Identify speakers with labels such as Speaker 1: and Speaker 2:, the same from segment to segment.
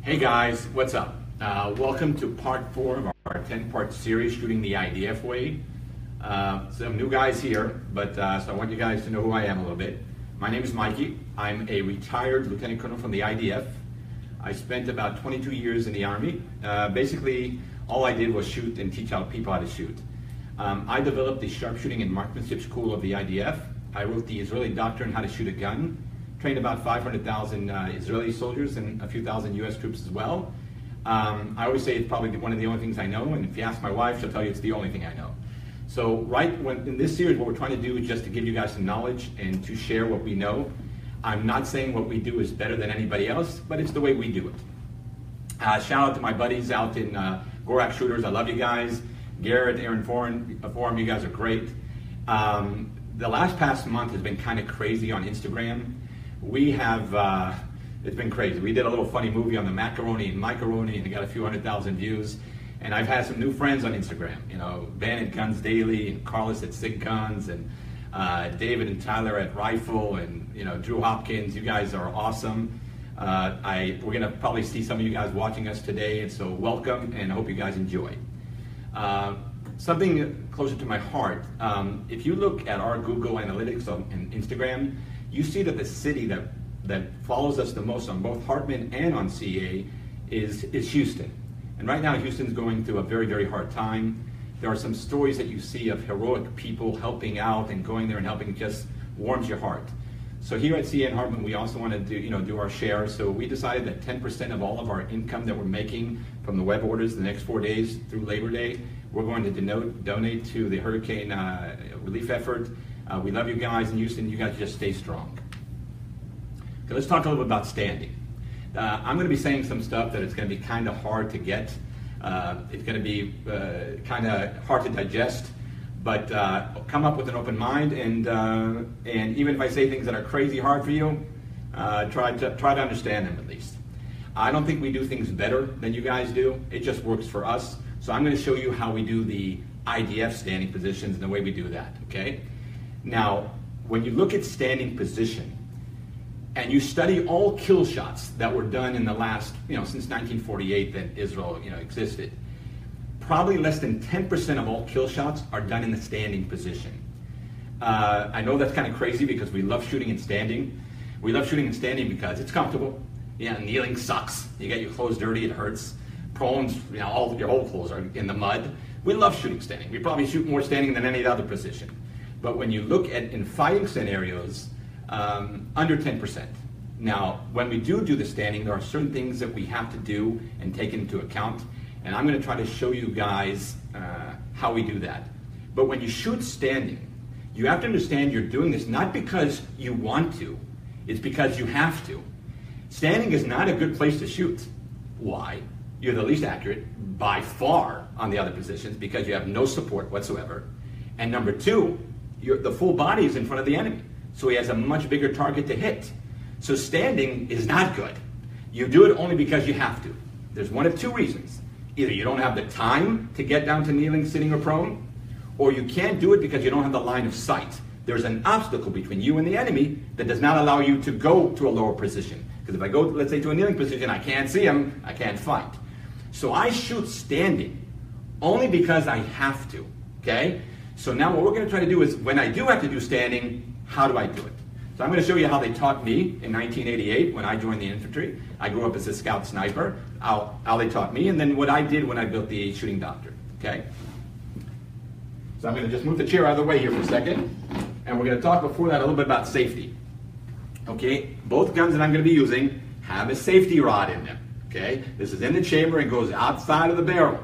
Speaker 1: Hey guys, what's up? Welcome to part 4 of our 10-part series, Shooting the IDF Way. Some new guys here, but so I want you guys to know who I am a little bit. My name is Mikey. I'm a retired lieutenant colonel from the IDF. I spent about 22 years in the Army. Basically, all I did was shoot and teach people how to shoot. I developed the sharpshooting and marksmanship school of the IDF. I wrote the Israeli doctrine how to shoot a gun. Trained about 500,000 Israeli soldiers and a few thousand US troops as well. I always say it's probably one of the only things I know, and if you ask my wife, she'll tell you it's the only thing I know. So in this series, what we're trying to do is just to give you guys some knowledge and to share what we know. I'm not saying what we do is better than anybody else, but it's the way we do it. Shout out to my buddies out in Gorak Shooters. I love you guys. Garrett, Aaron Forum, you guys are great. The past month has been kind of crazy on Instagram. We have, it's been crazy. We did a little funny movie on the macaroni and macaroni, and it got a few 100,000 views. And I've had some new friends on Instagram, you know, Ben at Guns Daily, and Carlos at Sig Guns, and David and Tyler at Rifle, and you know, Drew Hopkins. You guys are awesome. We're gonna probably see some of you guys watching us today, and so welcome, and I hope you guys enjoy. Something closer to my heart, if you look at our Google Analytics and Instagram, you see that the city that follows us the most on both Hartman and on CA is Houston. And right now Houston's going through a very, very hard time. There are some stories that you see of heroic people helping out and going there and helping, just warms your heart. So here at CA and Hartman, we also want to do our share. So we decided that 10% of all of our income that we're making from the web orders the next 4 days through Labor Day, we're going to donate to the hurricane relief effort. We love you guys in Houston. You guys just stay strong. Okay, let's talk a little bit about standing. I'm going to be saying some stuff that it's going to be kind of hard to get. It's going to be kind of hard to digest, but come up with an open mind, and even if I say things that are crazy hard for you, try to understand them at least. I don't think we do things better than you guys do. It just works for us. So I'm going to show you how we do the IDF standing positions and the way we do that, okay? Now, when you look at standing position, and you study all kill shots that were done in the last, since 1948 that Israel, existed, probably less than 10% of all kill shots are done in the standing position. I know that's kind of crazy because we love shooting and standing. We love shooting and standing because it's comfortable. Kneeling sucks. You get your clothes dirty, it hurts. Prone, all your whole clothes are in the mud. We love shooting standing. We probably shoot more standing than any other position. But when you look at in fighting scenarios, under 10%. Now, when we do the standing, there are certain things that we have to do and take into account, and I'm going to try to show you guys how we do that. But when you shoot standing, you have to understand you're doing this not because you want to, it's because you have to. Standing is not a good place to shoot. Why? You're the least accurate by far on the other positions because you have no support whatsoever. And number two, the full body is in front of the enemy. So he has a much bigger target to hit. So standing is not good. You do it only because you have to. There's one of two reasons. Either you don't have the time to get down to kneeling, sitting, or prone, or you can't do it because you don't have the line of sight. There's an obstacle between you and the enemy that does not allow you to go to a lower position. Because if I go, let's say, to a kneeling position, I can't see him, I can't fight. So I shoot standing only because I have to, okay? So now what we're going to try to do is, when I do have to do standing, how do I do it? So I'm going to show you how they taught me in 1988 when I joined the infantry. I grew up as a scout sniper, how they taught me, and then what I did when I built the shooting doctrine, okay? So I'm going to just move the chair out of the way here for a second, and we're going to talk before that a little bit about safety. Okay, both guns that I'm going to be using have a safety rod in them, okay? This is in the chamber and goes outside of the barrel.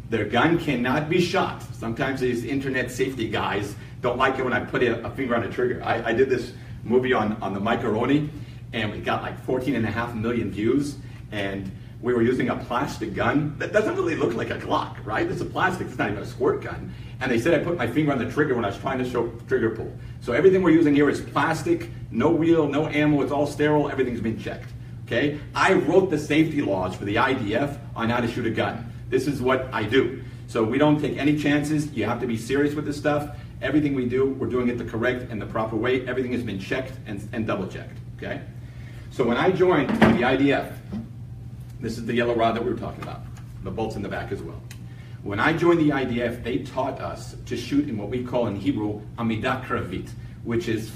Speaker 1: Their gun cannot be shot. Sometimes these internet safety guys don't like it when I put a finger on the trigger. I did this movie on the macaroni, and we got like 14.5 million views, and we were using a plastic gun that doesn't really look like a Glock, right? It's a plastic, it's not even a squirt gun. And they said I put my finger on the trigger when I was trying to show trigger pull. So everything we're using here is plastic, no wheel, no ammo, it's all sterile, everything's been checked, okay? I wrote the safety laws for the IDF on how to shoot a gun. This is what I do. So we don't take any chances. You have to be serious with this stuff. Everything we do, we're doing it the correct and the proper way. Everything has been checked and double checked, okay? So when I joined the IDF, This is the yellow rod that we were talking about. The bolts in the back as well. When I joined the IDF, they taught us to shoot in what we call in Hebrew, amidah kravit, which is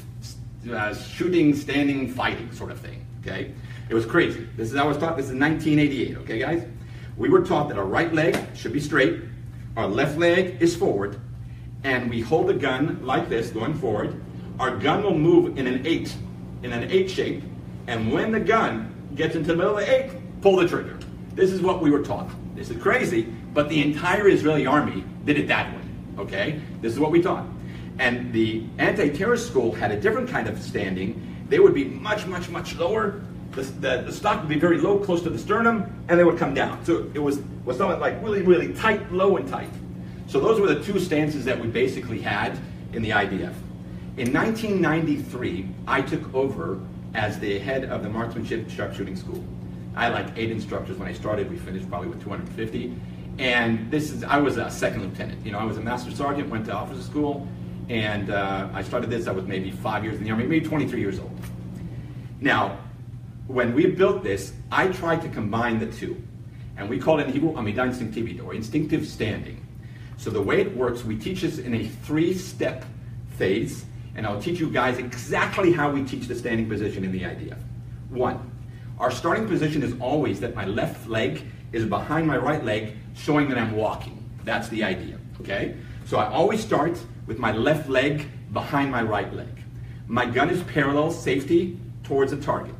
Speaker 1: shooting, standing, fighting sort of thing, okay? It was crazy. This is how I was taught. This is 1988, okay, guys? We were taught that our right leg should be straight, our left leg is forward, and we hold the gun like this, going forward. Our gun will move in an eight shape, and when the gun gets into the middle of the eight, pull the trigger. This is what we were taught. This is crazy, but the entire Israeli army did it that way, okay? This is what we taught. And the anti-terrorist school had a different kind of standing. They would be much, much, much lower. The stock would be very low, close to the sternum, and they would come down. So it was something like really, really tight, low and tight. So those were the two stances that we basically had in the IDF. In 1993, I took over as the head of the marksmanship sharpshooting school. I had like 8 instructors when I started. We finished probably with 250. And I was a second lieutenant. You know, I was a master sergeant, went to officer school, and I started this. I was maybe 5 years in the Army, maybe 23 years old. Now, when we built this, I tried to combine the two. And we call it in Hebrew, amidah instinctivit, or instinctive standing. So the way it works, we teach this in a 3-step phase, and I'll teach you guys exactly how we teach the standing position in the IDF. 1, our starting position is always that my left leg is behind my right leg, showing that I'm walking. That's the idea, okay? So I always start with my left leg behind my right leg. My gun is parallel, safety, towards a target.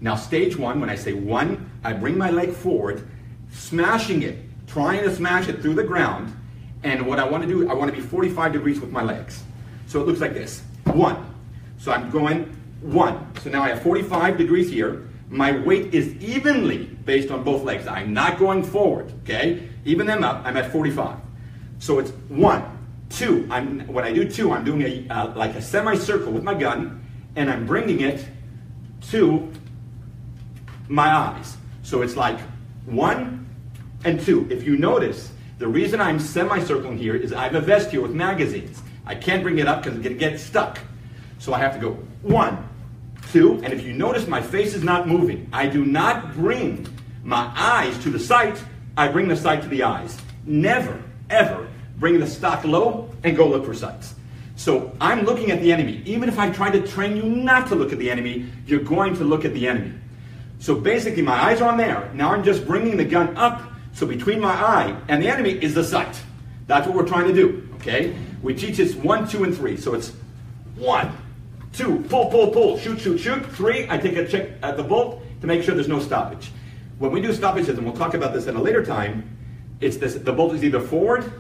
Speaker 1: Now stage 1, when I say 1, I bring my leg forward, smashing it, trying to smash it through the ground, and what I want to do, I want to be 45 degrees with my legs. So it looks like this, 1. So I'm going 1. So now I have 45 degrees here. My weight is evenly based on both legs. I'm not going forward, okay? Even them up, I'm at 45. So it's 1, 2. When I do 2, I'm doing like a semicircle with my gun, and I'm bringing it to my eyes. So it's like 1 and 2. If you notice, the reason I'm semicircling here is I have a vest here with magazines. I can't bring it up because it gets stuck. So I have to go 1, 2, and if you notice, my face is not moving. I do not bring my eyes to the sight, I bring the sight to the eyes. Never, ever bring the stock low and go look for sights. So I'm looking at the enemy. Even if I try to train you not to look at the enemy, you're going to look at the enemy. So basically my eyes are on there. Now I'm just bringing the gun up, so between my eye and the enemy is the sight. That's what we're trying to do, okay? We teach this 1, 2, and 3. So it's 1, 2, pull, pull, pull, shoot, shoot, shoot. 3, I take a check at the bolt to make sure there's no stoppage. When we do stoppages, and we'll talk about this at a later time, it's this, the bolt is either forward,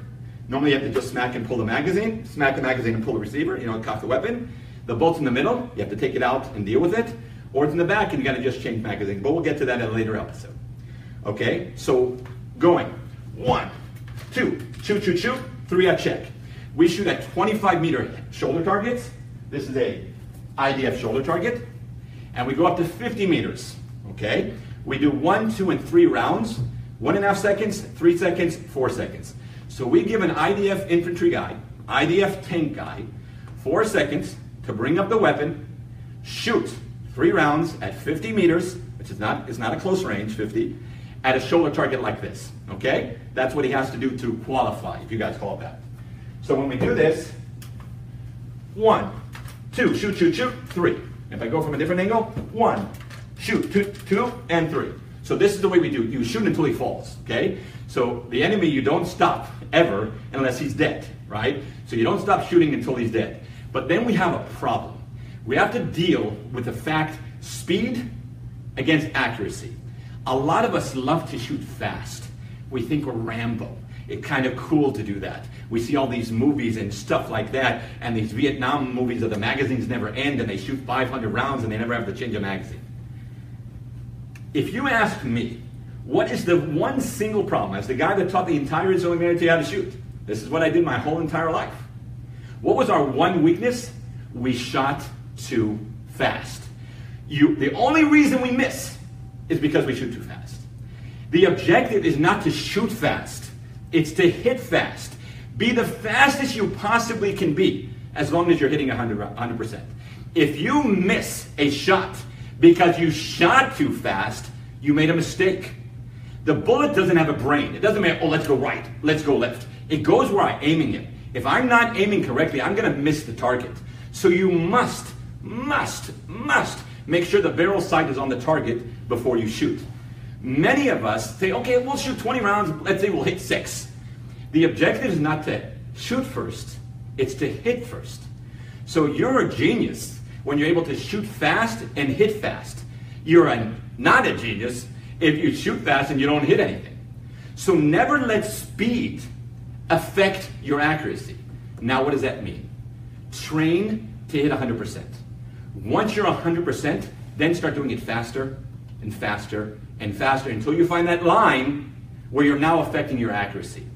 Speaker 1: normally you have to just smack and pull the magazine, smack the magazine and pull the receiver, you know, cock the weapon. The bolt's in the middle, you have to take it out and deal with it, or it's in the back and you gotta just change magazine, but we'll get to that in a later episode. Okay, so going, 1, 2, shoot, shoot, shoot, 3, I check. We shoot at 25-meter shoulder targets. This is a IDF shoulder target. And we go up to 50 meters, okay? We do 1, 2, and 3 rounds, 1.5 seconds, 3 seconds, 4 seconds. So we give an IDF infantry guy, IDF tank guy, 4 seconds to bring up the weapon, shoot 3 rounds at 50 meters, which is not a close range, 50, at a shoulder target like this, okay? That's what he has to do to qualify, if you guys call it that. So when we do this, 1, 2, shoot, shoot, shoot, 3. If I go from a different angle, 1, shoot, 2, and 3. So this is the way we do it. You shoot until he falls, okay? So the enemy, you don't stop ever unless he's dead, right? So you don't stop shooting until he's dead. But then we have a problem. We have to deal with the fact, speed against accuracy. A lot of us love to shoot fast. We think we're Rambo. It's kind of cool to do that. We see all these movies and stuff like that, and these Vietnam movies of the magazines never end, and they shoot 500 rounds and they never have to change a magazine. If you ask me, what is the one single problem, as the guy that taught the entire Israeli military how to shoot, this is what I did my whole entire life. What was our one weakness? We shot too fast. The only reason we miss is because we shoot too fast. The objective is not to shoot fast, it's to hit fast. Be the fastest you possibly can be, as long as you're hitting 100%. If you miss a shot because you shot too fast, you made a mistake. The bullet doesn't have a brain. It doesn't matter, oh, let's go right, let's go left. It goes where I'm aiming it. If I'm not aiming correctly, I'm gonna miss the target. So you must make sure the barrel sight is on the target before you shoot. Many of us say, okay, we'll shoot 20 rounds, let's say we'll hit 6. The objective is not to shoot first, it's to hit first. So you're a genius when you're able to shoot fast and hit fast. You're not a genius if you shoot fast and you don't hit anything. So never let speed affect your accuracy. Now what does that mean? Train to hit 100%. Once you're 100%, then start doing it faster and faster and faster until you find that line where you're now affecting your accuracy.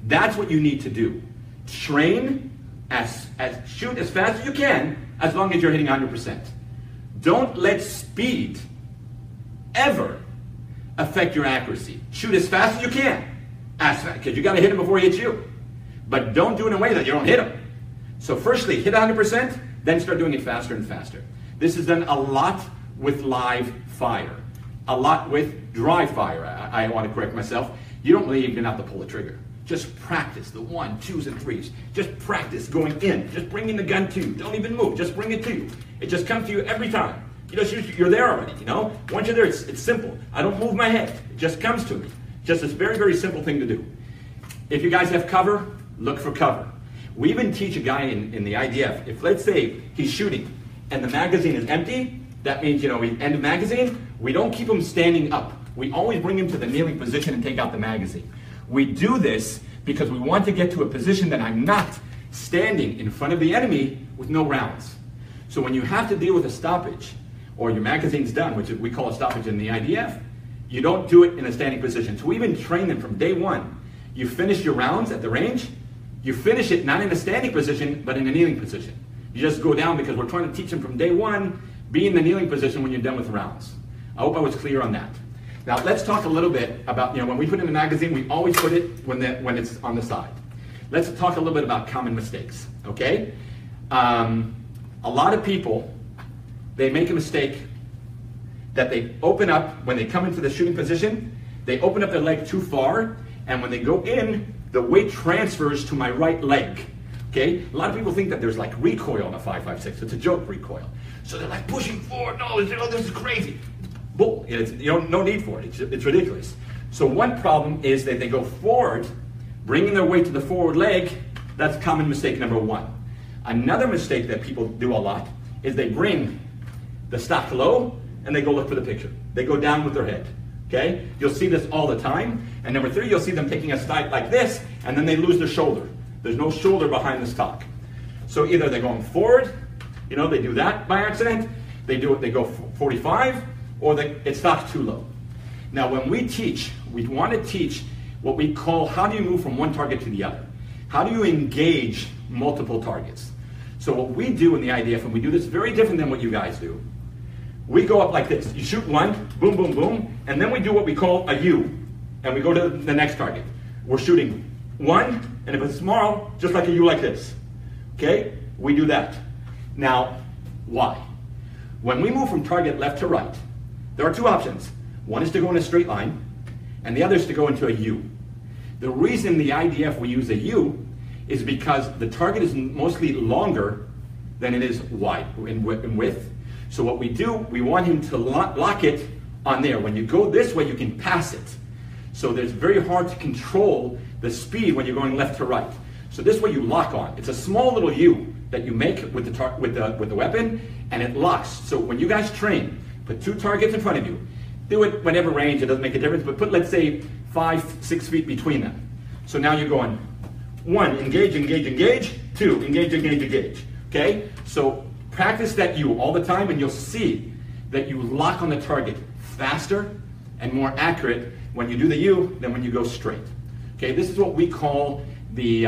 Speaker 1: That's what you need to do. Train shoot as fast as you can, as long as you're hitting 100%. Don't let speed ever affect your accuracy. Shoot as fast as you can, because you got to hit him before he hits you. But don't do it in a way that you don't hit him. So firstly, hit 100%, then start doing it faster and faster. This is done a lot with live fire, a lot with dry fire. I want to correct myself. You don't really even have to pull the trigger. Just practice the 1, 2s, and 3s. Just practice going in. Just bringing the gun to you. Don't even move. Just bring it to you. It just comes to you every time. You're there already, you know? Once you're there, it's simple. I don't move my head. It just comes to me. Just this very, very simple thing to do. If you guys have cover, look for cover. We even teach a guy in the IDF, if let's say he's shooting and the magazine is empty, that means, we end of magazine, we don't keep him standing up. We always bring him to the kneeling position and take out the magazine. We do this because we want to get to a position that I'm not standing in front of the enemy with no rounds. So when you have to deal with a stoppage, or your magazine's done, which we call a stoppage in the IDF, you don't do it in a standing position. So we even train them from day one. You finish your rounds at the range, you finish it not in a standing position, but in a kneeling position. You just go down because we're trying to teach them from day one, be in the kneeling position when you're done with rounds. I hope I was clear on that. Now let's talk a little bit about, when we put in the magazine, we always put it when it's on the side. Let's talk a little bit about common mistakes, okay? A lot of people, they make a mistake that they open up, when they come into the shooting position, they open up their leg too far, and when they go in, the weight transfers to my right leg, okay? A lot of people think that there's like recoil on a 5.56. It's a joke, recoil. So they're like pushing forward, no, this is crazy. Bull, no need for it, it's ridiculous. So one problem is that they go forward, bringing their weight to the forward leg. That's common mistake number one. Another mistake that people do a lot is they bring the stock low and they go look for the picture. They go down with their head, okay? You'll see this all the time. And number three, you'll see them taking a stock like this and then they lose their shoulder. There's no shoulder behind the stock. So either they're going forward, they do that by accident, they go 45, or it's stocked too low. Now when we teach, we want to teach what we call, how do you move from one target to the other? How do you engage multiple targets? So what we do in the IDF, and we do this very different than what you guys do, we go up like this. You shoot one, boom, boom, boom, and then we do what we call a U, and we go to the next target. We're shooting one, and if it's small, just like a U like this, okay? We do that. Now, why? When we move from target left to right, there are two options. One is to go in a straight line, and the other is to go into a U. The reason the IDF we use a U is because the target is mostly longer than it is wide in width. So what we do, we want him to lock it on there. When you go this way, you can pass it. So it's very hard to control the speed when you're going left to right. So this way you lock on. It's a small little U that you make with the weapon, and it locks. So when you guys train, put two targets in front of you. Do it whatever range, it doesn't make a difference, but put, let's say, 5-6 feet between them. So now you're going 1, engage, engage, engage, 2, engage, engage, engage, okay? So practice that U all the time and you'll see that you lock on the target faster and more accurate when you do the U than when you go straight. Okay, this is what we call the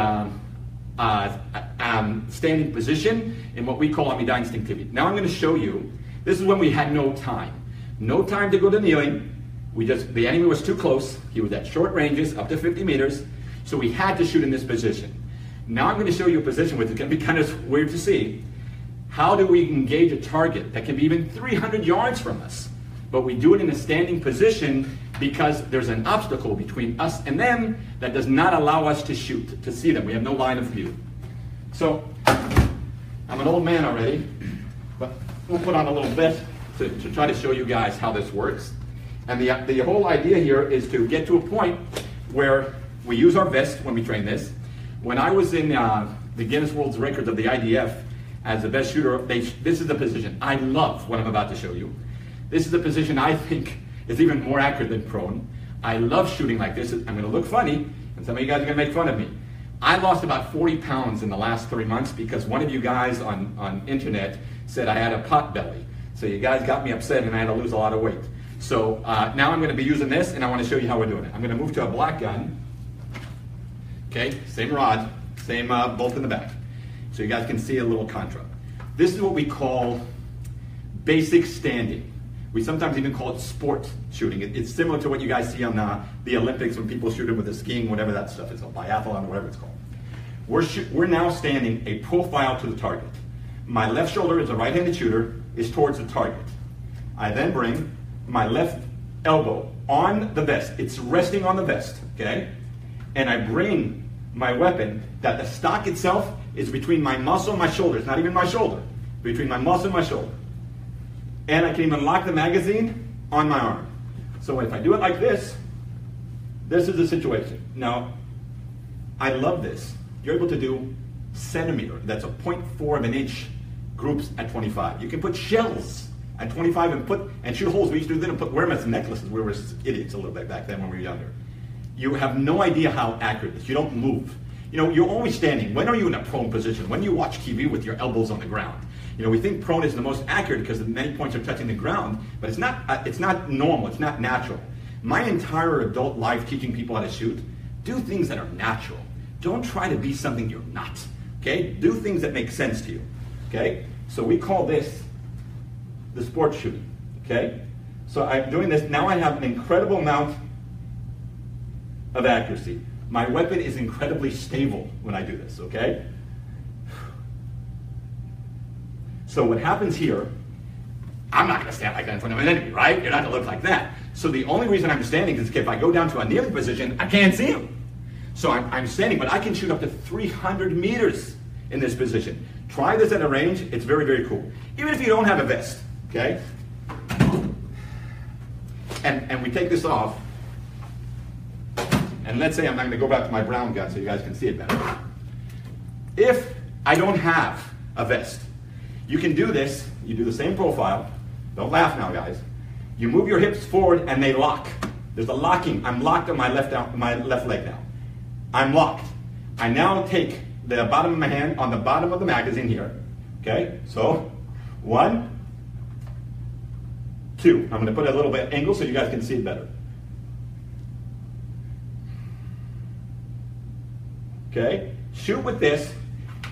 Speaker 1: standing position and what we call Amida instinctivity. Now I'm going to show you, this is when we had no time. No time to go to kneeling. The enemy was too close. He was at short ranges, up to 50 meters. So we had to shoot in this position. Now I'm going to show you a position which is going to be kind of weird to see. How do we engage a target that can be even 300 yards from us? But we do it in a standing position because there's an obstacle between us and them that does not allow us to shoot, to see them. We have no line of view. So, I'm an old man already, but we'll put on a little bit to try to show you guys how this works. And the whole idea here is to get to a point where we use our vest when we train this. When I was in the Guinness World Records of the IDF as a vest shooter, this is the position. I love what I'm about to show you. This is a position I think is even more accurate than prone. I love shooting like this. I'm going to look funny, and some of you guys are going to make fun of me. I lost about 40 pounds in the last 3 months because one of you guys on internet said I had a pot belly. So you guys got me upset and I had to lose a lot of weight. So now I'm going to be using this, and I want to show you how we're doing it. I'm going to move to a black gun. Okay, same rod, same bolt in the back. So you guys can see a little contra. This is what we call basic standing. We sometimes even call it sport shooting. It's similar to what you guys see on the Olympics when people shoot it with the skiing, whatever that stuff is, a biathlon or whatever it's called. We're now standing a profile to the target. My left shoulder, as a right-handed shooter, is towards the target. I then bring my left elbow on the vest. It's resting on the vest, okay? And I bring my weapon that the stock itself is between my muscle and my shoulder. It's not even my shoulder. Between my muscle and my shoulder. And I can even lock the magazine on my arm. So if I do it like this is the situation. Now, I love this. You're able to do centimeter. That's a 0.4 of an inch groups at 25. You can put shells at 25 and shoot holes. We used to do that and wear them as necklaces. We were idiots a little bit back then when we were younger. You have no idea how accurate it is. You don't move. You know, you're always standing. When are you in a prone position? When you watch TV with your elbows on the ground? You know, we think prone is the most accurate because many points are touching the ground, but it's not normal, it's not natural. My entire adult life teaching people how to shoot, do things that are natural. Don't try to be something you're not, okay? Do things that make sense to you, okay? So we call this the sport shooting, okay? So I'm doing this, now I have an incredible amount of accuracy. My weapon is incredibly stable when I do this, okay? So what happens here, I'm not going to stand like that in front of an enemy, right? You're not going to look like that. So the only reason I'm standing is if I go down to a kneeling position, I can't see him. So I'm standing, but I can shoot up to 300 meters in this position. Try this at a range. It's very, very cool. Even if you don't have a vest, okay? And we take this off. And let's say I'm going to go back to my brown gun so you guys can see it better. If I don't have a vest, you can do this. You do the same profile. Don't laugh now, guys. You move your hips forward and they lock. There's a locking. I'm locked on my left leg now. I'm locked. I now take the bottom of my hand on the bottom of the magazine here. Okay? So, 1, 2. I'm going to put a little bit angle so you guys can see it better. Okay? Shoot with this.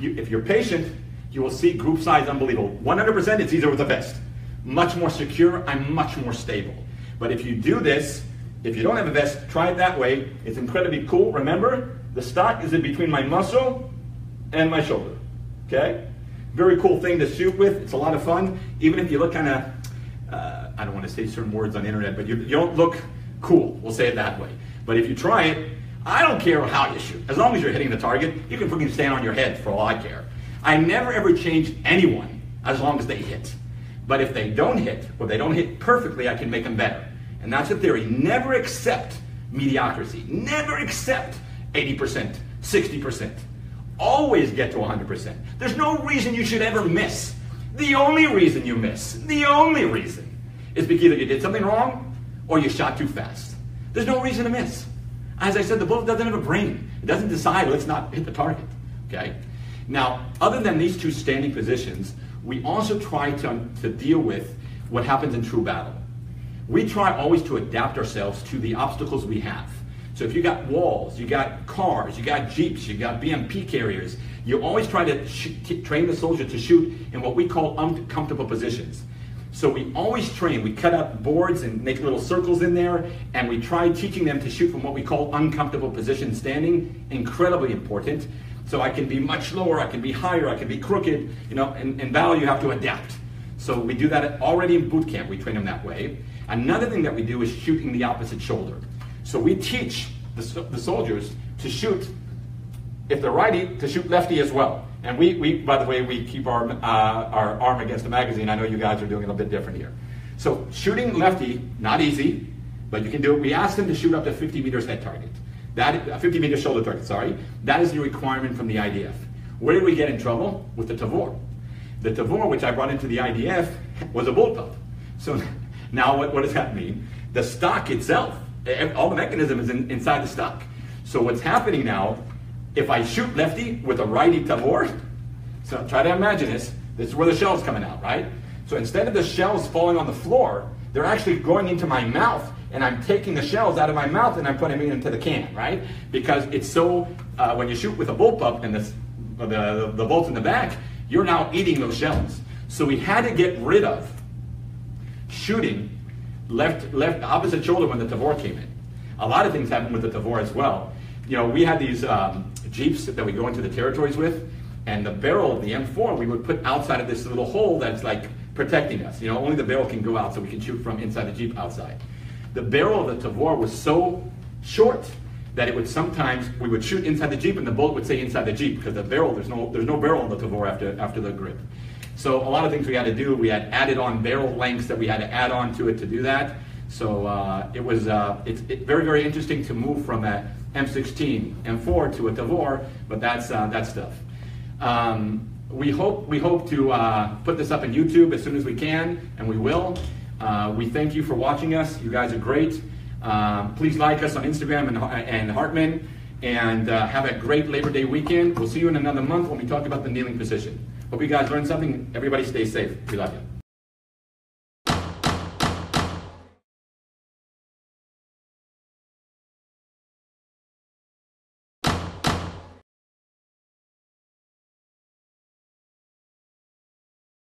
Speaker 1: If you're patient, you will see group size unbelievable. 100% it's easier with a vest. Much more secure, I'm much more stable. But if you do this, if you don't have a vest, try it that way. It's incredibly cool. Remember, the stock is in between my muscle and my shoulder. Okay? Very cool thing to shoot with. It's a lot of fun. Even if you look kind of, I don't want to say certain words on the internet, but you don't look cool. We'll say it that way. But if you try it, I don't care how you shoot. As long as you're hitting the target, you can freaking stand on your head for all I care. I never ever change anyone as long as they hit. But if they don't hit, or they don't hit perfectly, I can make them better. And that's the theory. Never accept mediocrity. Never accept 80%, 60%. Always get to 100%. There's no reason you should ever miss. The only reason you miss, the only reason, is because either you did something wrong or you shot too fast. There's no reason to miss. As I said, the bullet doesn't have a brain. It doesn't decide, let's not hit the target. Okay? Now, other than these two standing positions, we also try to deal with what happens in true battle. We try always to adapt ourselves to the obstacles we have. So if you got walls, you got cars, you got jeeps, you got BMP carriers, you always try to train the soldier to shoot in what we call uncomfortable positions. So we always train, we cut out boards and make little circles in there, and we try teaching them to shoot from what we call uncomfortable position standing, incredibly important. So I can be much lower, I can be higher, I can be crooked, you know, in battle you have to adapt. So we do that already in boot camp, we train them that way. Another thing that we do is shooting the opposite shoulder. So we teach the soldiers to shoot, if they're righty, to shoot lefty as well. And we by the way, we keep our arm against the magazine. I know you guys are doing it a bit different here. So shooting lefty, not easy, but you can do it. We asked them to shoot up to 50 meters head target. 50 meter shoulder target, sorry. That is the requirement from the IDF. Where did we get in trouble? With the Tavor. The Tavor, which I brought into the IDF, was a bullpup. So now what does that mean? The stock itself, all the mechanism is inside the stock. So what's happening now, if I shoot lefty with a righty Tavor, so try to imagine this is where the shell's coming out, right? So instead of the shells falling on the floor, they're actually going into my mouth, and I'm taking the shells out of my mouth and I'm putting them into the can, right? Because it's so, when you shoot with a bullpup and the bolt's in the back, you're now eating those shells. So we had to get rid of shooting left opposite shoulder when the Tavor came in. A lot of things happened with the Tavor as well. You know, we had these Jeeps that we go into the territories with, and the barrel of the M4 we would put outside of this little hole that's like protecting us. You know, only the barrel can go out, so we can shoot from inside the Jeep outside. The barrel of the Tavor was so short that it would sometimes, we would shoot inside the Jeep and the bullet would stay inside the Jeep, because the barrel, there's no barrel in the Tavor after the grip. So a lot of things we had to do. We had added on barrel lengths that we had to add on to it to do that. So it's very, very interesting to move from a M16, M4 to a Tavor, but that's that stuff. We hope to put this up on YouTube as soon as we can, and we will. We thank you for watching us. You guys are great. Please like us on Instagram and Hartman, and have a great Labor Day weekend. We'll see you in another month when we talk about the kneeling position. Hope you guys learned something. Everybody stay safe. We love you.